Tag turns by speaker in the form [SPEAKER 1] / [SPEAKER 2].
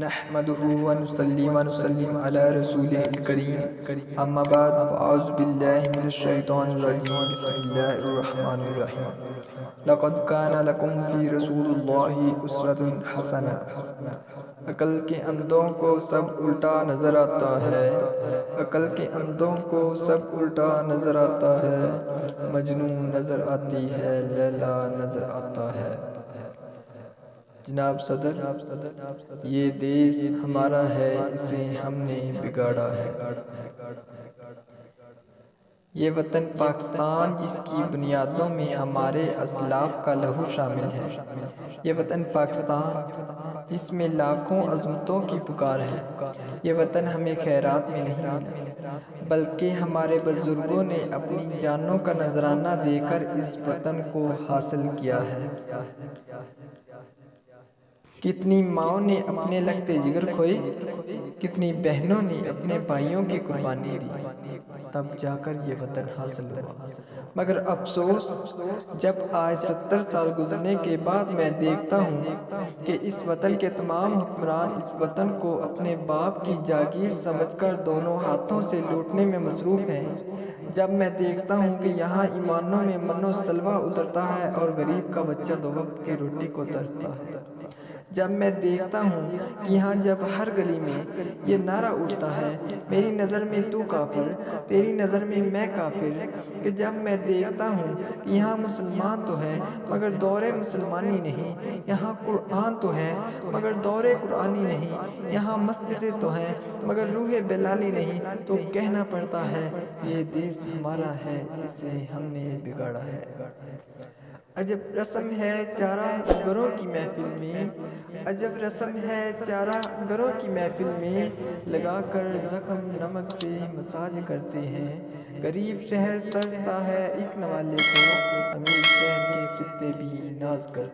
[SPEAKER 1] نحمده ونصلي ونسلم على رسوله الكريم اما بعد فاعوذ بالله من الشیطان الرجیم بسم اللہ الرحمن الرحیم لقد كان لكم في رسول الله اسوة حسنہ۔ عقل کے اندھوں کو سب الٹا نظر آتا ہے، عقل کے اندھوں کو سب الٹا نظر آتا ہے، مجنون نظر آتی ہے، لیلا نظر آتا ہے۔ جناب صدر، یہ دیس ہمارا ہے، اسے ہم نے بگاڑا ہے۔ یہ وطن پاکستان جس کی بنیادوں میں ہمارے اسلاف کا لہو شامل ہے، یہ وطن پاکستان جس میں لاکھوں عظمتوں کی پکار ہے، یہ وطن ہمیں خیرات میں نہیں ملا بلکہ ہمارے بزرگوں نے اپنی جانوں کا نذرانہ دے کر اس وطن کو حاصل کیا ہے۔ کتنی ماؤں نے اپنے لگتے جگر کھوئے، کتنی بہنوں نے اپنے بھائیوں کی قربانی دی، تب جا کر یہ وطن حاصل ہوا۔ مگر افسوس، جب آج 70 سال گزرنے کے بعد میں دیکھتا ہوں کہ اس وطن کے تمام حکمران اس وطن کو اپنے باپ کی جاگیر سمجھ کر دونوں ہاتھوں سے لوٹنے میں مصروف ہیں، جب میں دیکھتا ہوں کہ یہاں ایوانوں میں من و سلوہ اترتا ہے اور غریب کا بچہ 2 وقت کی روٹی کو ترستا ہے، جب میں دیکھتا ہوں کہ یہاں جب ہر گلی میں یہ نعرہ اٹھتا ہے میری نظر میں تو کافر، تیری نظر میں میں کافر، کہ جب میں دیکھتا ہوں کہ یہاں مسلمان تو ہے مگر دور مسلمانی نہیں، یہاں قرآن تو ہے مگر دور قرآنی نہیں، یہاں مسجدیں تو ہیں مگر روح بلالی نہیں، تو کہنا پڑتا ہے یہ دیس ہمارا ہے، اسے ہم نے بگاڑا ہے۔ عجب رسم ہے چارہ گروں کی محفل میں، عجب رسم ہے چارہ گروں کی محفل میں، لگا کر زخم نمک سے مساج کرتے ہیں، غریب شہر ترستا ہے ایک نوالے کو، امیر شہر کے کتے بھی ناز کرتے ہیں۔